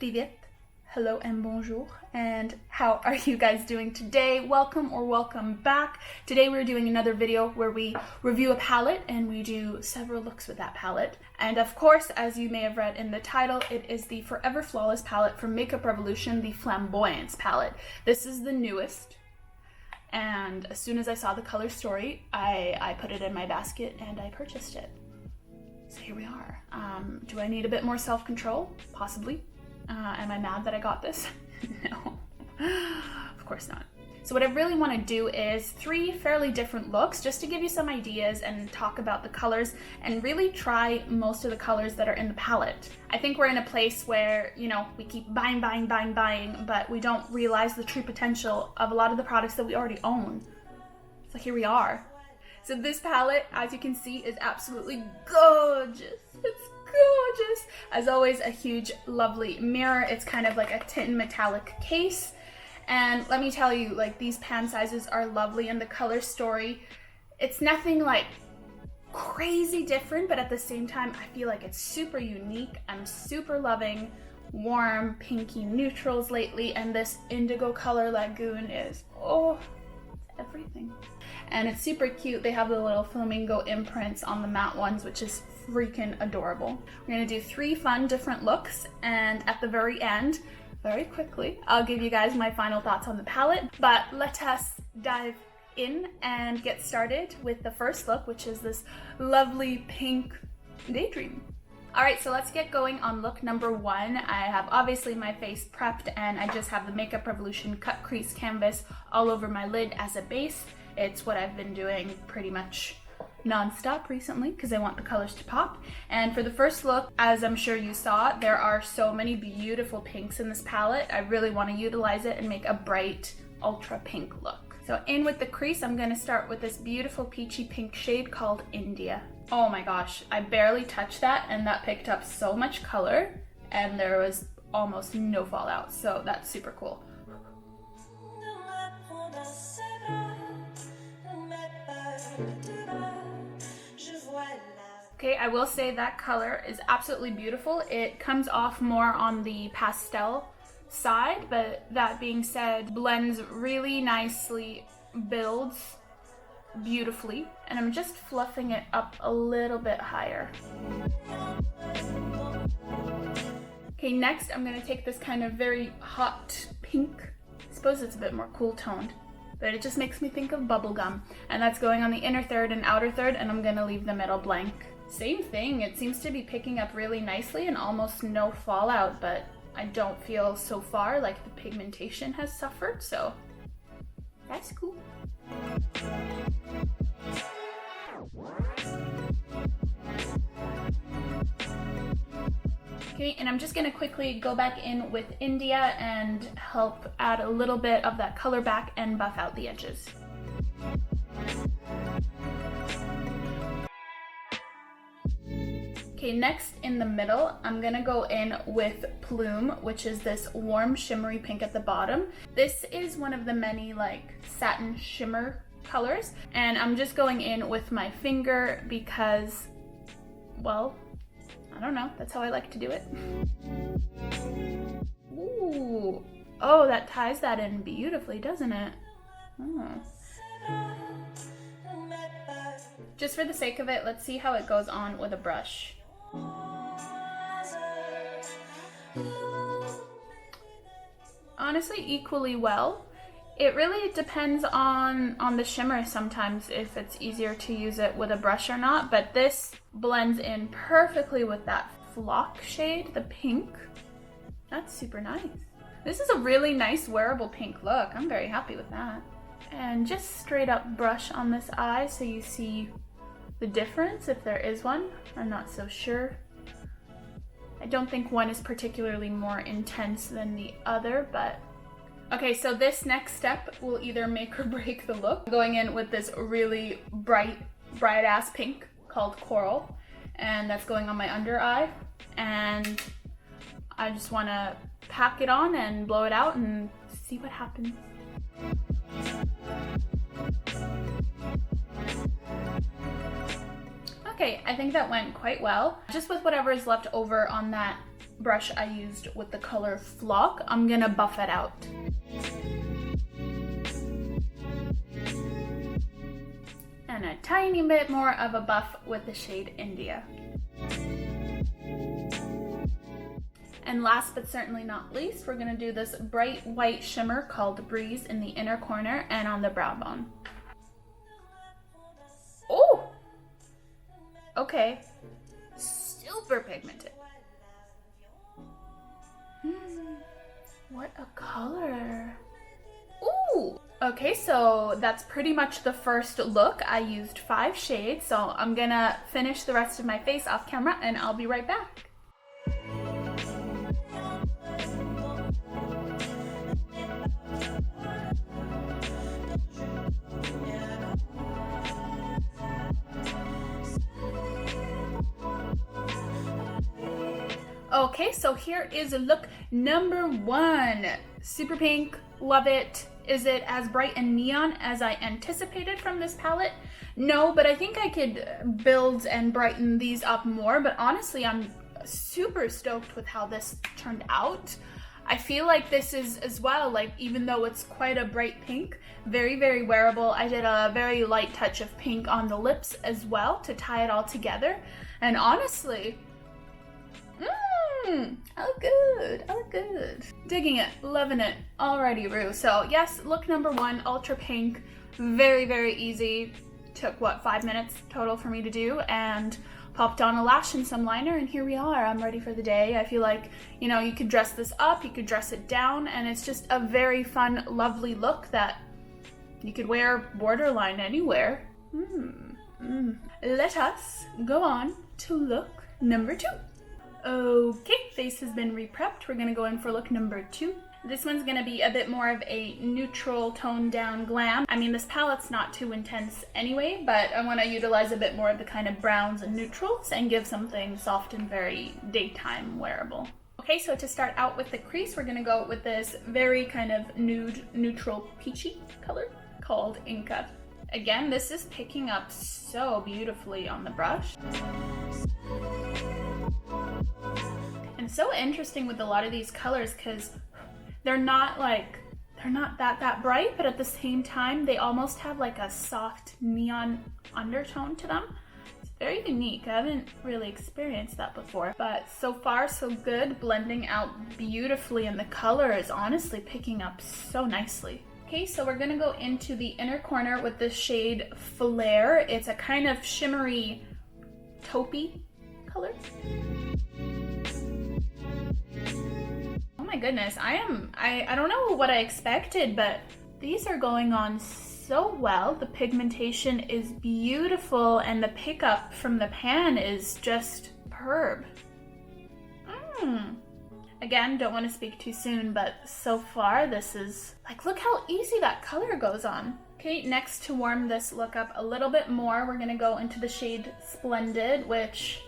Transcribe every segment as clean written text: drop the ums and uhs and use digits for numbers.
Привет, hello and bonjour, and how are you guys doing today? Welcome or welcome back. Today we're doing another video where we review a palette and we do several looks with that palette. And of course, as you may have read in the title, it is the Forever Flawless palette from Makeup Revolution, the Flamboyance palette. This is the newest, and as soon as I saw the color story, I put it in my basket and I purchased it. So here we are. Do I need a bit more self-control? Possibly. Am I mad that I got this? No, of course not. So what I really want to do is 3 fairly different looks just to give you some ideas and talk about the colors and really try most of the colors that are in the palette. I think we're in a place where, you know, we keep buying, but we don't realize the true potential of a lot of the products that we already own. So here we are. So this palette, as you can see, is absolutely gorgeous. It's gorgeous. As always, a huge, lovely mirror. It's kind of like a tin metallic case. And let me tell you, like, these pan sizes are lovely, and the color story, it's nothing like crazy different, but at the same time, I feel like it's super unique. I'm super loving warm, pinky neutrals lately, and this indigo color lagoon is, oh, everything. And it's super cute. They have the little flamingo imprints on the matte ones, which is freaking adorable. We're gonna do 3 fun different looks, and at the very end, very quickly, I'll give you guys my final thoughts on the palette. But let us dive in and get started with the first look, which is this lovely pink daydream. All right, so let's get going on look number 1. I have obviously my face prepped, and I just have the Makeup Revolution cut crease canvas all over my lid as a base. It's what I've been doing pretty much non-stop recently because I want the colors to pop. And for the first look, as I'm sure you saw, there are so many beautiful pinks in this palette. I really want to utilize it and make a bright ultra pink look. So in with the crease, I'm going to start with this beautiful peachy pink shade called India. Oh my gosh, I barely touched that and that picked up so much color and there was almost no fallout, so that's super cool. Okay, I will say that color is absolutely beautiful. It comes off more on the pastel side, but that being said, blends really nicely, builds beautifully, and I'm just fluffing it up a little bit higher. Okay, next I'm gonna take this kind of very hot pink. I suppose it's a bit more cool toned, but it just makes me think of bubblegum, and that's going on the inner third and outer third, and I'm gonna leave the middle blank. Same thing, it seems to be picking up really nicely and almost no fallout, but I don't feel so far like the pigmentation has suffered, so that's cool. Okay, and I'm just gonna quickly go back in with India and help add a little bit of that color back and buff out the edges. Okay, next in the middle, I'm gonna go in with Plume, which is this warm shimmery pink at the bottom. This is one of the many like satin shimmer colors, and I'm just going in with my finger because, well, I don't know, that's how I like to do it. Ooh, oh, that ties that in beautifully, doesn't it? Oh. Just for the sake of it, let's see how it goes on with a brush. Honestly, equally well. It really depends on the shimmer sometimes, if it's easier to use it with a brush or not, but this blends in perfectly with that flock shade, the pink. That's super nice. This is a really nice wearable pink look. I'm very happy with that. And just straight up brush on this eye so you see the difference, if there is one. I'm not so sure. I don't think one is particularly more intense than the other, but okay, so this next step will either make or break the look. I'm going in with this really bright ass pink called Coral, and that's going on my under eye, and I just want to pack it on and blow it out and see what happens. Okay, I think that went quite well. Just with whatever is left over on that brush I used with the color Flock, I'm gonna buff it out. And a tiny bit more of a buff with the shade India. And last but certainly not least, we're gonna do this bright white shimmer called Breeze in the inner corner and on the brow bone. Oh! Okay. Super pigmented. What a color. Ooh! Okay, so that's pretty much the first look. I used 5 shades, so I'm gonna finish the rest of my face off camera and I'll be right back. Okay, so here is look number 1. Super pink, love it. Is it as bright and neon as I anticipated from this palette? No, but I think I could build and brighten these up more, but honestly, I'm super stoked with how this turned out. I feel like this is as well, like even though it's quite a bright pink, very, very wearable. I did a very light touch of pink on the lips as well to tie it all together. And honestly, I look good, I look good. Digging it, loving it, already Rue. So yes, look number 1, ultra pink, very, very easy. Took what, 5 minutes total for me to do, and popped on a lash and some liner, and here we are. I'm ready for the day. I feel like, you know, you could dress this up, you could dress it down, and it's just a very fun, lovely look that you could wear borderline anywhere. Let us go on to look number 2. Okay, face has been re-prepped. We're gonna go in for look number 2. This one's gonna be a bit more of a neutral toned down glam. I mean, this palette's not too intense anyway, but I wanna utilize a bit more of the kind of browns and neutrals and give something soft and very daytime wearable. Okay, so to start out with the crease, we're gonna go with this very kind of nude, neutral peachy color called Inca. Again, this is picking up so beautifully on the brush. And so interesting with a lot of these colors because they're not that bright, but at the same time they almost have like a soft neon undertone to them. It's very unique. I haven't really experienced that before, but so far so good, blending out beautifully, and the color is honestly picking up so nicely. Okay, so we're gonna go into the inner corner with the shade Flare. It's a kind of shimmery taupey color. Oh my goodness, I don't know what I expected, but these are going on so well. The pigmentation is beautiful and the pickup from the pan is just superb. Again, don't want to speak too soon, but so far this is like, look how easy that color goes on. Okay, next to warm this look up a little bit more, we're gonna go into the shade Splendid, which,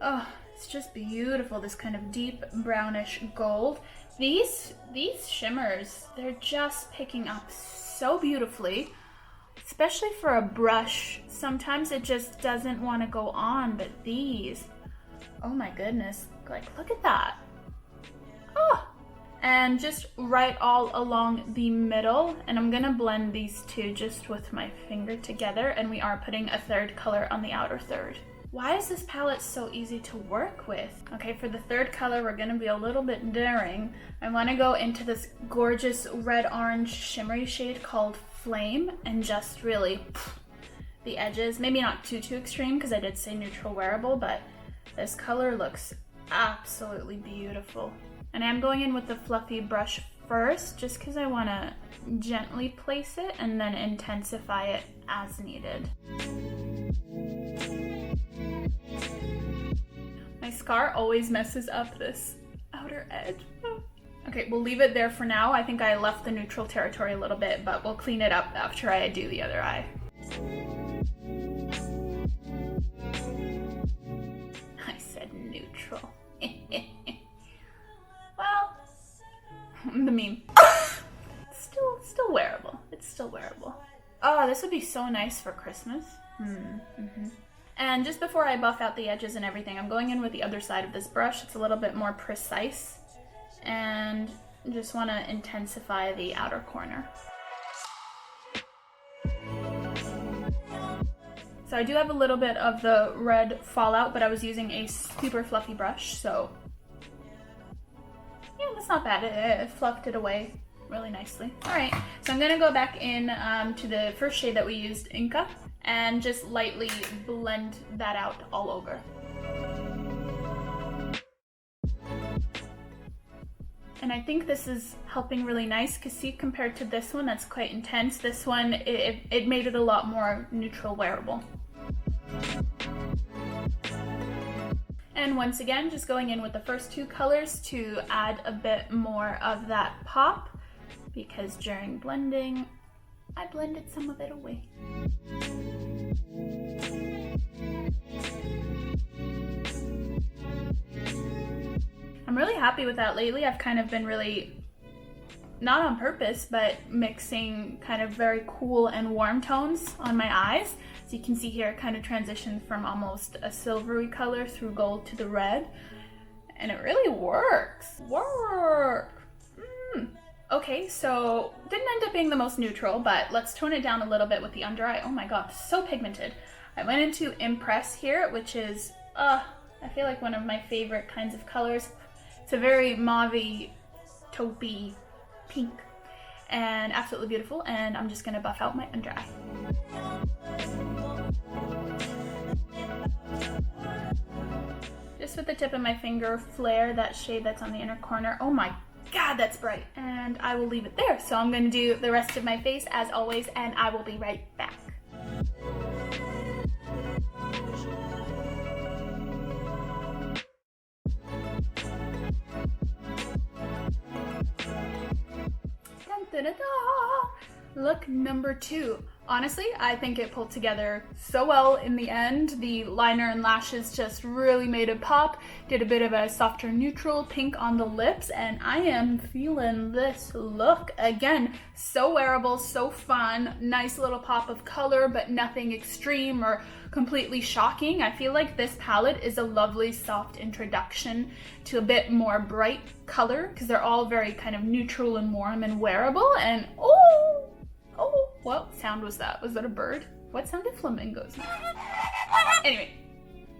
oh, it's just beautiful, this kind of deep brownish gold. These shimmers, they're just picking up so beautifully, especially for a brush. Sometimes it just doesn't want to go on, but these, oh my goodness, like look at that. Oh, and just right all along the middle, and I'm gonna blend these two just with my finger together, and we are putting a third color on the outer third. Why is this palette so easy to work with? Okay, for the third color, we're gonna be a little bit daring. I wanna go into this gorgeous red-orange shimmery shade called Flame, and just really the edges, maybe not too extreme because I did say neutral wearable, but this color looks absolutely beautiful. And I'm going in with the fluffy brush first, just because I wanna gently place it and then intensify it as needed. My scar always messes up this outer edge. Okay, we'll leave it there for now. I think I left the neutral territory a little bit, but we'll clean it up after I do the other eye. I said neutral. Well, the meme. Still wearable. It's still wearable. Oh, this would be so nice for Christmas. And just before I buff out the edges and everything, I'm going in with the other side of this brush. It's a little bit more precise, and just want to intensify the outer corner. So I do have a little bit of the red fallout, but I was using a super fluffy brush, so yeah, that's not bad. It fluffed it away really nicely. All right, so I'm gonna go back in to the first shade that we used, Inca, and just lightly blend that out all over. And I think this is helping really nice, because see, compared to this one that's quite intense, this one, it made it a lot more neutral wearable. And once again, just going in with the first two colors to add a bit more of that pop, because during blending, I blended some of it away. I'm really happy with that lately. I've kind of been really, not on purpose, but mixing kind of very cool and warm tones on my eyes. So you can see here, it kind of transitioned from almost a silvery color through gold to the red. And it really works. Okay, so didn't end up being the most neutral, but let's tone it down a little bit with the under eye. Oh my god, so pigmented. I went into Impress here, which is, I feel like one of my favorite kinds of colors. It's a very mauve-y, taupey pink, and absolutely beautiful, and I'm just gonna buff out my under eye. Just with the tip of my finger, flare that shade that's on the inner corner. Oh my god, that's bright. And I will leave it there. So I'm gonna do the rest of my face as always, and I will be right back. Look number 2. Honestly, I think it pulled together so well in the end. The liner and lashes just really made it pop. Did a bit of a softer neutral pink on the lips, and I am feeling this look. Again, so wearable, so fun, nice little pop of color, but nothing extreme or completely shocking. I feel like this palette is a lovely soft introduction to a bit more bright color, because they're all very kind of neutral and warm and wearable. And oh, what sound was that? Was that a bird? What sound did flamingos make? Anyway,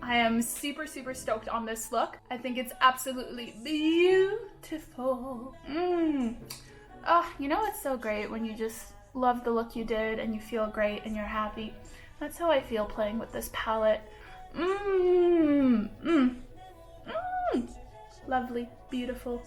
I am super, super stoked on this look. I think it's absolutely beautiful. Oh, you know what's so great when you just love the look you did and you feel great and you're happy? That's how I feel playing with this palette. Lovely, beautiful.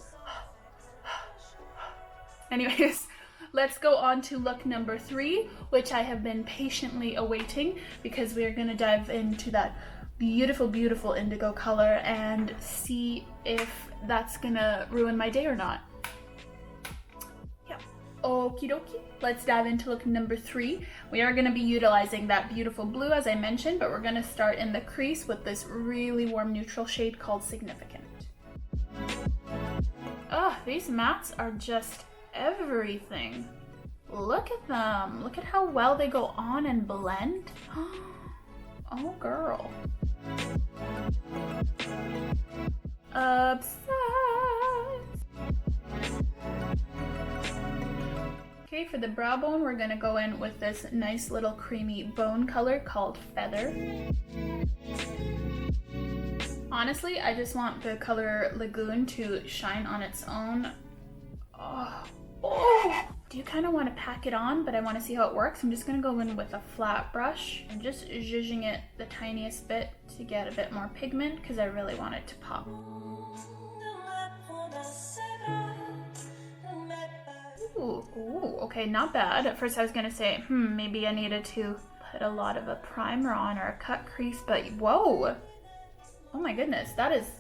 Anyways, let's go on to look number 3, which I have been patiently awaiting, because we are going to dive into that beautiful, beautiful indigo color and see if that's going to ruin my day or not. Yep. Okie dokie. Let's dive into look number 3. We are going to be utilizing that beautiful blue, as I mentioned, but we're going to start in the crease with this really warm neutral shade called Significant. Oh, these mattes are just everything. Look at them. Look at how well they go on and blend. Oh girl. Obsessed. Okay, for the brow bone, we're gonna go in with this nice little creamy bone color called Feather. Honestly, I just want the color Lagoon to shine on its own. Do you kind of want to pack it on, but I want to see how it works. I'm just going to go in with a flat brush and just zhuzhing it the tiniest bit to get a bit more pigment, because I really want it to pop. Ooh, okay, not bad. At first I was going to say, maybe I needed to put a lot of a primer on or a cut crease, but whoa. Oh my goodness, that's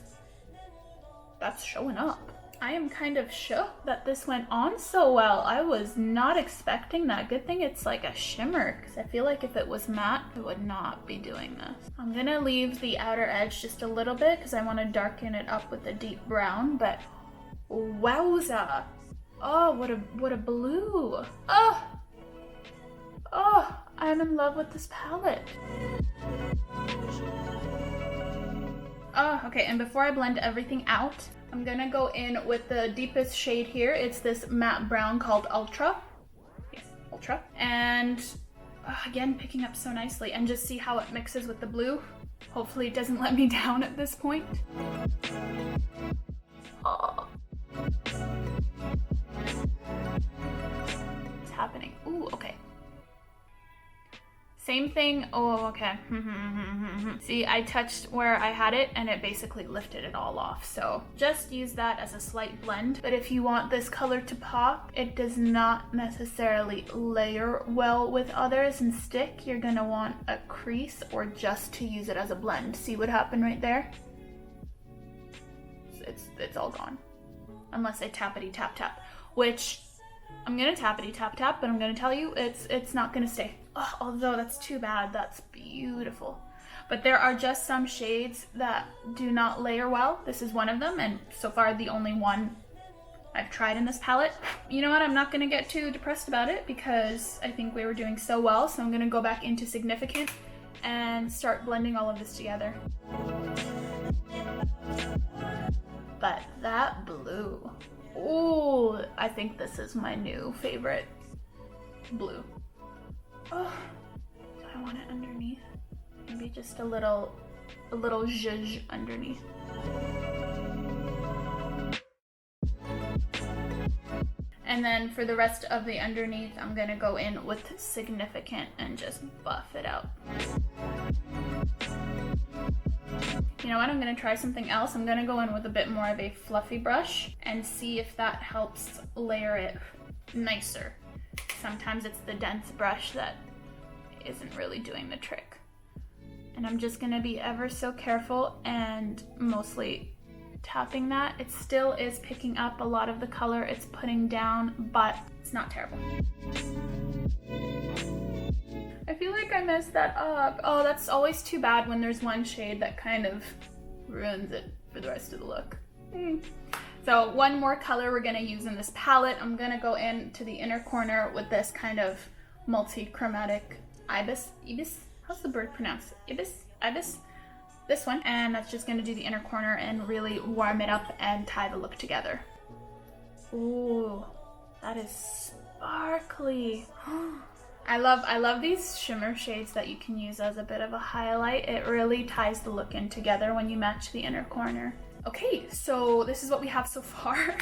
showing up. I am kind of shook that this went on so well. I was not expecting that. Good thing it's like a shimmer, because I feel like if it was matte, it would not be doing this. I'm gonna leave the outer edge just a little bit because I want to darken it up with a deep brown, but wowza. Oh, what a blue. Oh, I'm in love with this palette. Oh, okay, and before I blend everything out, I'm gonna go in with the deepest shade here. It's this matte brown called Ultra. Yes, Ultra. And again, picking up so nicely, and just see how it mixes with the blue. Hopefully it doesn't let me down at this point. Oh. It's happening. Ooh, okay. Same thing. Oh, okay. See, I touched where I had it and it basically lifted it all off. So just use that as a slight blend. But if you want this color to pop, it does not necessarily layer well with others and stick. You're gonna want a crease or just to use it as a blend. See what happened right there? It's all gone. Unless I tappity tap tap, which I'm gonna tappity tap tap, but I'm gonna tell you it's not gonna stay. Oh, although that's too bad. That's beautiful. But there are just some shades that do not layer well. This is one of them, and so far the only one I've tried in this palette. You know what? I'm not gonna get too depressed about it because I think we were doing so well. So I'm gonna go back into Significant and start blending all of this together. But that blue, ooh, I think this is my new favorite blue. Oh, I want it underneath. Maybe just a little zhuzh underneath. And then for the rest of the underneath, I'm gonna go in with Significant and just buff it out. You know what, I'm gonna try something else. I'm gonna go in with a bit more of a fluffy brush and see if that helps layer it nicer. Sometimes it's the dense brush that isn't really doing the trick. And I'm just gonna be ever so careful and mostly tapping that. It still is picking up a lot of the color it's putting down, but it's not terrible. I feel like I messed that up. Oh, that's always too bad when there's one shade that kind of ruins it for the rest of the look. So one more color we're gonna use in this palette. I'm gonna go into the inner corner with this kind of multi-chromatic ibis? How's the bird pronounced? Ibis? This one. And that's just gonna do the inner corner and really warm it up and tie the look together. Ooh, that is sparkly. I love these shimmer shades that you can use as a bit of a highlight. It really ties the look in together when you match the inner corner. Okay, so this is what we have so far.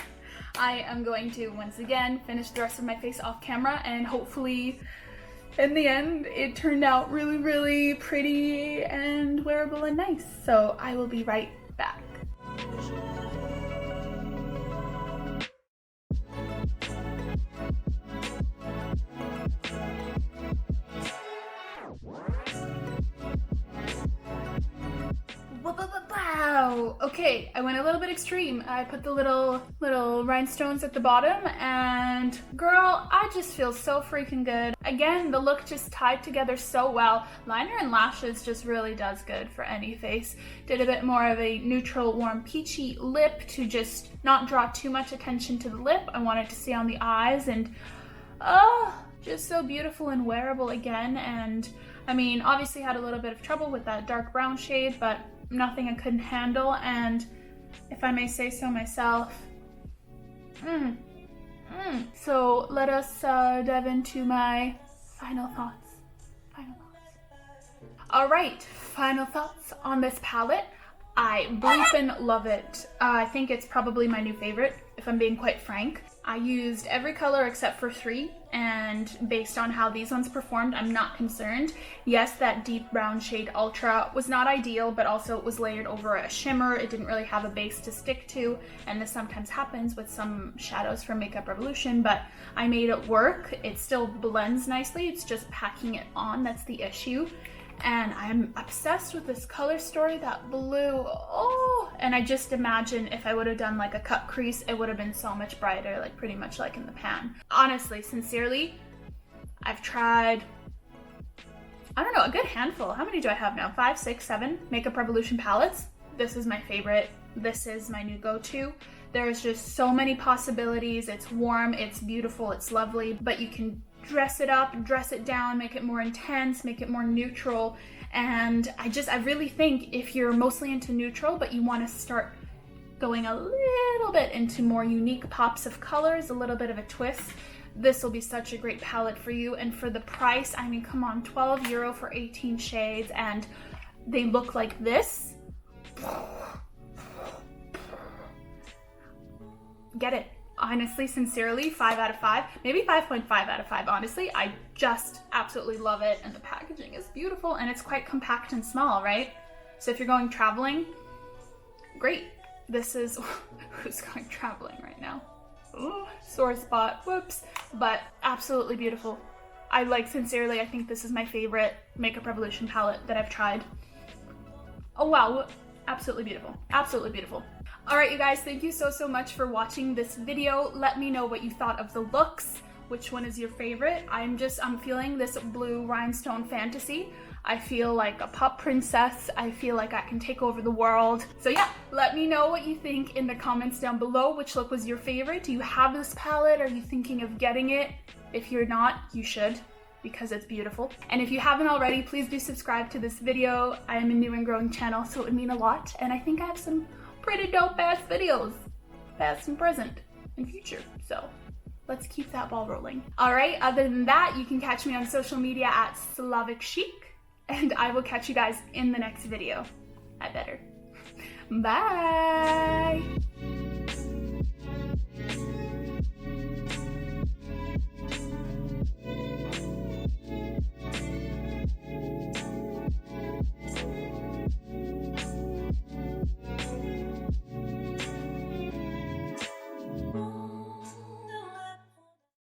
I am going to, once again, finish the rest of my face off camera, and hopefully in the end it turned out really, really pretty and wearable and nice. So I will be right back. Wow, okay, I went a little bit extreme. I put the little rhinestones at the bottom, and girl, I just feel so freaking good. Again, the look just tied together so well. Liner and lashes just really does good for any face. Did a bit more of a neutral, warm, peachy lip to just not draw too much attention to the lip. I wanted to see on the eyes, and oh, just so beautiful and wearable again. And I mean, obviously had a little bit of trouble with that dark brown shade, but nothing I couldn't handle. And if I may say so myself, so let us dive into my final thoughts. All right, final thoughts on this palette. I bleepin' love it. I think it's probably my new favorite, if I'm being quite frank. I used every color except for 3, and based on how these ones performed, I'm not concerned. Yes, that deep brown shade Ultra was not ideal, but also it was layered over a shimmer. It didn't really have a base to stick to, and this sometimes happens with some shadows from Makeup Revolution, but I made it work. It still blends nicely. It's just packing it on that's the issue. And I'm obsessed with this color story, that blue. Oh, and I just imagine if I would have done like a cut crease, it would have been so much brighter, like pretty much like in the pan. Honestly, sincerely, I've tried, I don't know, a good handful. How many do I have now? 5, 6, 7 Makeup Revolution palettes. This is my favorite. This is my new go-to. There's just so many possibilities. It's warm, it's beautiful, it's lovely, but you can dress it up, dress it down, make it more intense, make it more neutral. And I really think if you're mostly into neutral, but you want to start going a little bit into more unique pops of colors, a little bit of a twist, this will be such a great palette for you. And for the price, I mean, come on, €12 for 18 shades, and they look like this. Get it. Honestly, sincerely, 5 out of 5, maybe 5.5 out of 5, honestly. I just absolutely love it, and the packaging is beautiful, and it's quite compact and small, right? So if you're going traveling, great. This is, who's going traveling right now? Ooh, sore spot, whoops, but absolutely beautiful. Sincerely, I think this is my favorite Makeup Revolution palette that I've tried. Oh wow, absolutely beautiful, absolutely beautiful. All right, you guys, thank you so much for watching this video. Let me know what you thought of the looks. Which one is your favorite? I'm feeling this blue rhinestone fantasy. I feel like a pop princess. I feel like I can take over the world. So yeah, let me know what you think in the comments down below. Which look was your favorite? Do you have this palette? Are you thinking of getting it? If you're not, you should, because it's beautiful. And if you haven't already, please do subscribe to this video. I am a new and growing channel, so it would mean a lot. And I think I have some pretty dope ass videos, past and present and future. So let's keep that ball rolling. All right, other than that, you can catch me on social media at Slavic Chic, and I will catch you guys in the next video. I better. Bye.